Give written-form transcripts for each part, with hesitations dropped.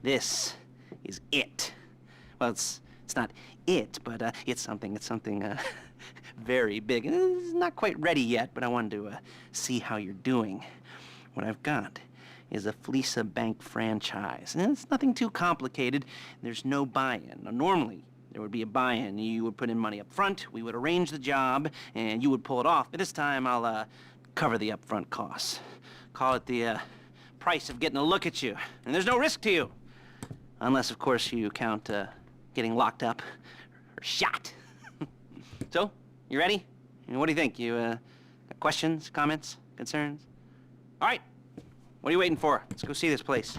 This is it. Well, it's not it, but it's something very big. It's not quite ready yet, but I wanted to see how you're doing. What I've got is a Fleesa Bank franchise. And it's nothing too complicated. There's no buy-in. Now, normally, there would be a buy-in. You would put in money up front, we would arrange the job, and you would pull it off. But this time, I'll cover the upfront costs. Call it the price of getting a look at you. And there's no risk to you. Unless, of course, you count getting locked up or shot. So, you ready? What do you think? You got questions, comments, concerns? All right. What are you waiting for? Let's go see this place.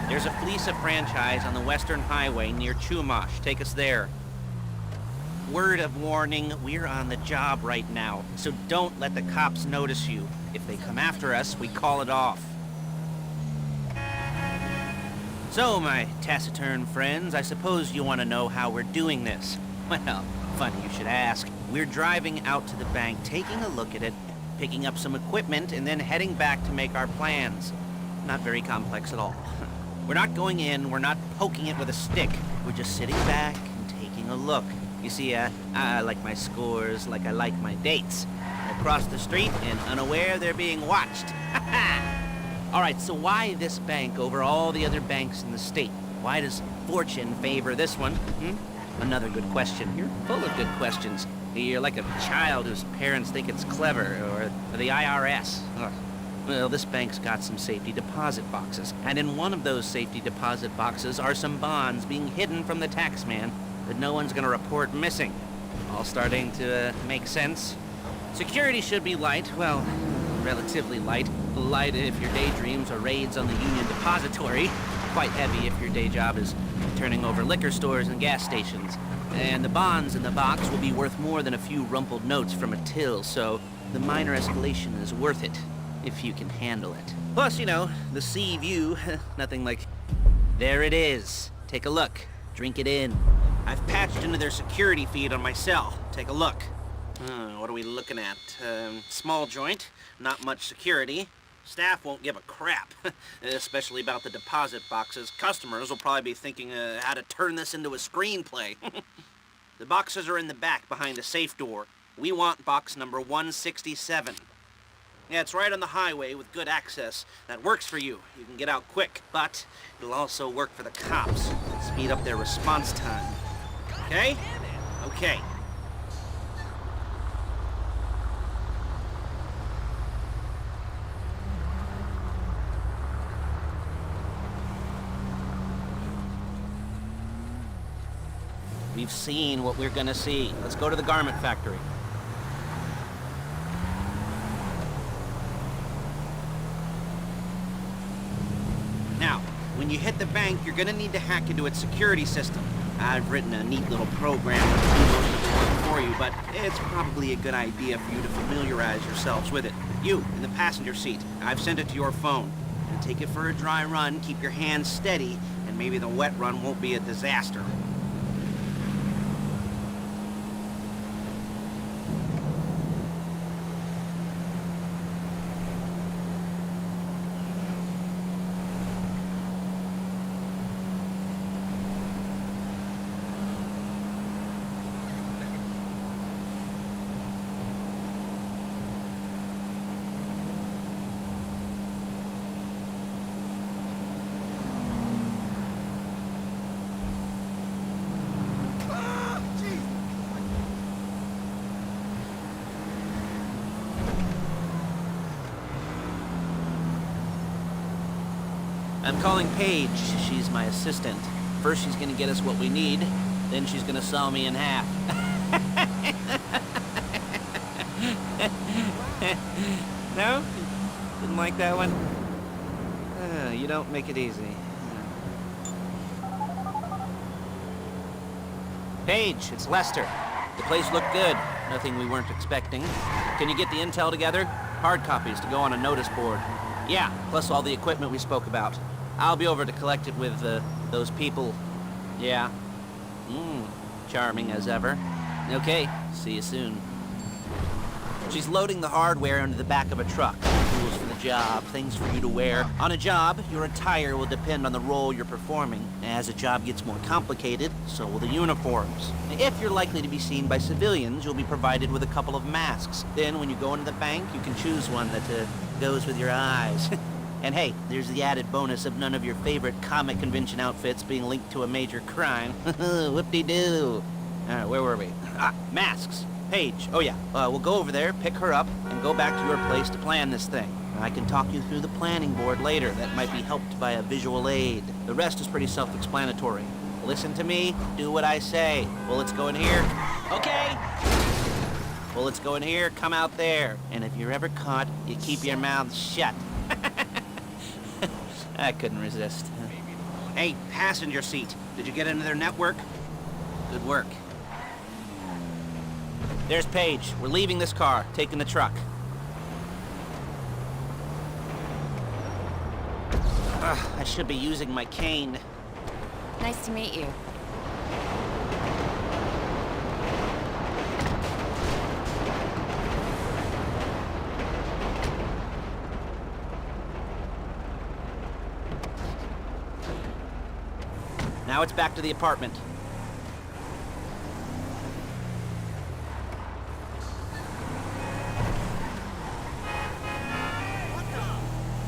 There's a Fleesa franchise on the Western Highway near Chumash. Take us there. Word of warning, we're on the job right now, so don't let the cops notice you. If they come after us, we call it off. So, my taciturn friends, I suppose you want to know how we're doing this. Well, funny you should ask. We're driving out to the bank, taking a look at it, picking up some equipment, and then heading back to make our plans. Not very complex at all. We're not going in, we're not poking it with a stick. We're just sitting back and taking a look. You see, I like my scores like I like my dates. Across the street and unaware they're being watched. All right, so why this bank over all the other banks in the state? Why does fortune favor this one? Another good question. You're full of good questions. You're like a child whose parents think it's clever, or the IRS. Ugh. Well, this bank's got some safety deposit boxes, and in one of those safety deposit boxes are some bonds being hidden from the tax man that no one's gonna report missing. All starting to make sense? Security should be light, well, relatively light. Light if your daydreams are raids on the Union Depository. Quite heavy if your day job is turning over liquor stores and gas stations. And the bonds in the box will be worth more than a few rumpled notes from a till, so the minor escalation is worth it. If you can handle it. Plus, you know, the sea view, nothing like... There it is. Take a look. Drink it in. I've patched into their security feed on my cell. Take a look. What are we looking at? Small joint, not much security. Staff won't give a crap, especially about the deposit boxes. Customers will probably be thinking how to turn this into a screenplay. The boxes are in the back behind the safe door. We want box number 167. Yeah, it's right on the highway with good access. That works for you. You can get out quick, but it'll also work for the cops. Speed up their response time. Okay? Okay. We've seen what we're gonna see. Let's go to the garment factory. Now, when you hit the bank, you're gonna need to hack into its security system. I've written a neat little program that will do most of the work for you, but it's probably a good idea for you to familiarize yourselves with it. You, in the passenger seat, I've sent it to your phone. Take it for a dry run, keep your hands steady, and maybe the wet run won't be a disaster. I'm calling Paige. She's my assistant. First she's gonna get us what we need, then she's gonna saw me in half. No? Didn't like that one? You don't make it easy. Paige, it's Lester. The place looked good. Nothing we weren't expecting. Can you get the intel together? Hard copies to go on a notice board. Yeah, plus all the equipment we spoke about. I'll be over to collect it with, those people. Yeah. Charming as ever. Okay, see you soon. She's loading the hardware into the back of a truck. Tools for the job, things for you to wear. On a job, your attire will depend on the role you're performing. As the job gets more complicated, so will the uniforms. If you're likely to be seen by civilians, you'll be provided with a couple of masks. Then when you go into the bank, you can choose one that goes with your eyes. And hey, there's the added bonus of none of your favorite comic convention outfits being linked to a major crime. Whoop-de-doo. Where were we? Masks. Paige. Oh yeah, we'll go over there, pick her up, and go back to your place to plan this thing. I can talk you through the planning board later. That might be helped by a visual aid. The rest is pretty self-explanatory. Listen to me, do what I say. Bullets go in here. Okay. Bullets go in here, come out there. And if you're ever caught, you keep your mouth shut. I couldn't resist. Hey, passenger seat. Did you get into their network? Good work. There's Paige. We're leaving this car, taking the truck. I should be using my cane. Nice to meet you. Now it's back to the apartment.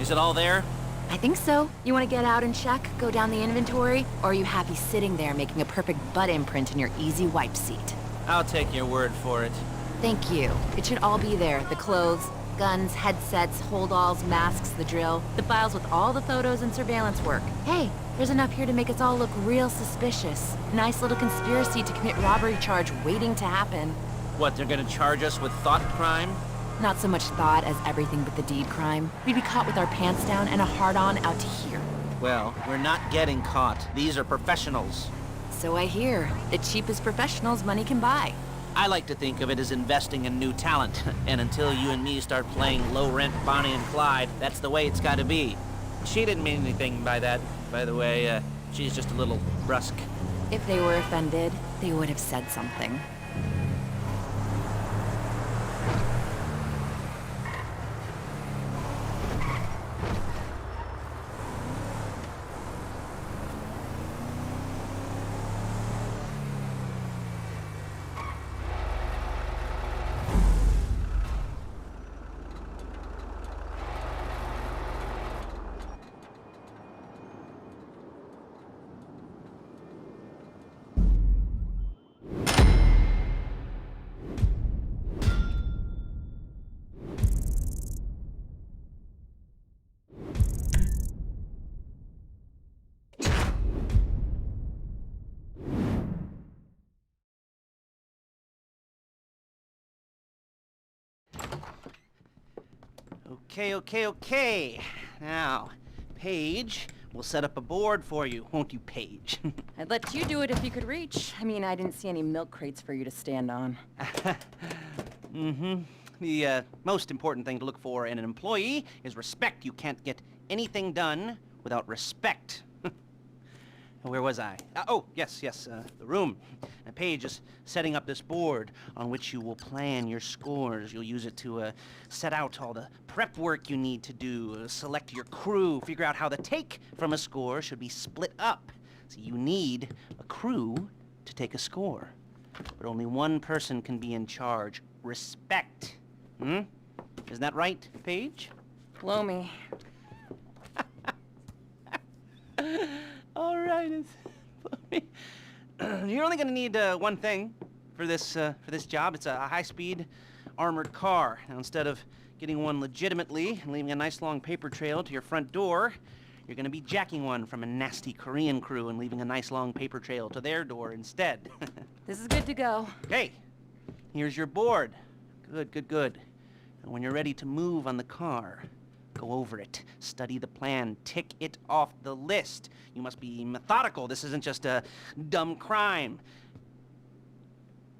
Is it all there? I think so. You want to get out and check, go down the inventory, or are you happy sitting there making a perfect butt imprint in your easy wipe seat? I'll take your word for it. Thank you. It should all be there. The clothes, guns, headsets, holdalls, masks, the drill, the files with all the photos and surveillance work. Hey, there's enough here to make us all look real suspicious. Nice little conspiracy to commit robbery charge waiting to happen. What, they're gonna charge us with thought crime? Not so much thought as everything but the deed crime. We'd be caught with our pants down and a hard-on out to here. Well, we're not getting caught. These are professionals. So I hear. The cheapest professionals money can buy. I like to think of it as investing in new talent. And until you and me start playing low-rent Bonnie and Clyde, that's the way it's gotta be. She didn't mean anything by that, by the way. She's just a little brusque. If they were offended, they would have said something. Okay. Now, Paige, we'll set up a board for you, won't you, Paige? I'd let you do it if you could reach. I mean, I didn't see any milk crates for you to stand on. The most important thing to look for in an employee is respect. You can't get anything done without respect. Where was I? Yes, the room. Now, Paige is setting up this board on which you will plan your scores. You'll use it to set out all the prep work you need to do, select your crew, figure out how the take from a score should be split up. So you need a crew to take a score. But only one person can be in charge. Respect. Isn't that right, Paige? Blow me. All right, you're only gonna need one thing for this job. It's a high-speed armored car. Now, instead of getting one legitimately and leaving a nice long paper trail to your front door, You're gonna be jacking one from a nasty Korean crew and leaving a nice long paper trail to their door instead. This is good to go. Hey, here's your board. Good. And when you're ready to move on the car, go over it, study the plan, tick it off the list. You must be methodical. This isn't just a dumb crime.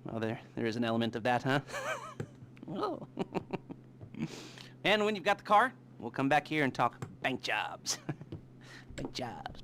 Well, there is an element of that, huh? Oh. And when you've got the car, we'll come back here and talk bank jobs. Bank jobs.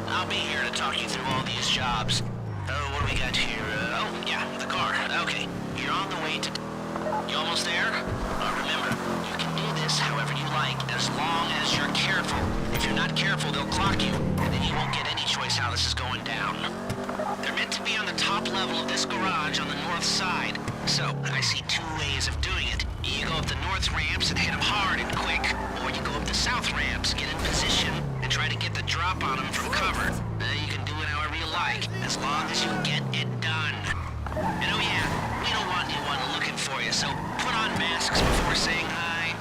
I'll be here to talk you through all these jobs. Oh, what do we got here? Oh, yeah, the car. Okay, you're on the way to... You almost there? Remember, you can do this however you like, as long as you're careful. If you're not careful, they'll clock you, and then you won't get any choice how this is going down. They're meant to be on the top level of this garage on the north side. So, I see two ways of doing it. You go up the north ramps and hit them hard and quick, or you go up the south ramps, get in position, and try to get the drop on them from cover. You can do it however you like, as long as you get it done. And oh yeah, we don't want anyone looking for you, so put on masks before saying hi.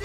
You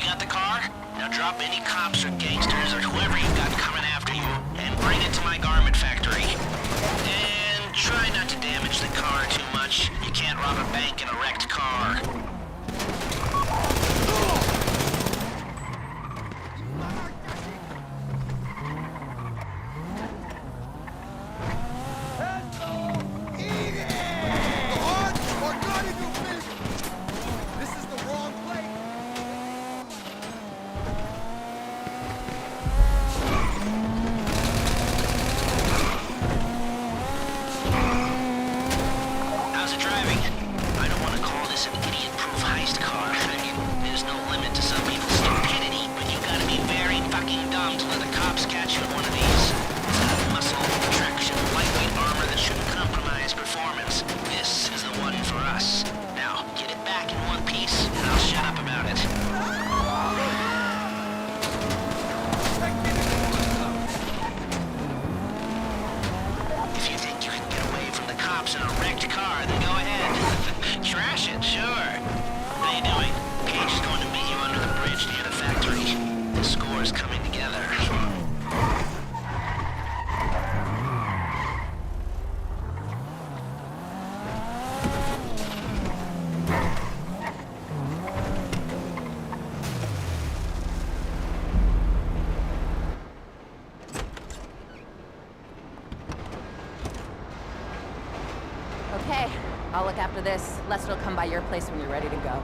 got the car? Now drop any cops or gangsters or whoever you've got coming after you, and bring it to my garment factory. And try not to damage the car too much. You can't rob a bank in a wrecked car. How's it driving? I don't want to call this an idiot-proof heist car. I mean, there's no limit to some people's stupidity, but you gotta be very fucking dumb to let the cops catch you in one of these. It's got muscle, traction, lightweight armor that shouldn't compromise performance. This is the one for us. Now, get it back in one piece, and I'll shut up about it. If you think you can get away from the cops in a wrecked car, then go ahead. Trash it, sure. How you doing? Paige is going to meet you under the bridge near the factory. The score's coming together. Okay, I'll look after this. Lester will come by your place when you're ready to go.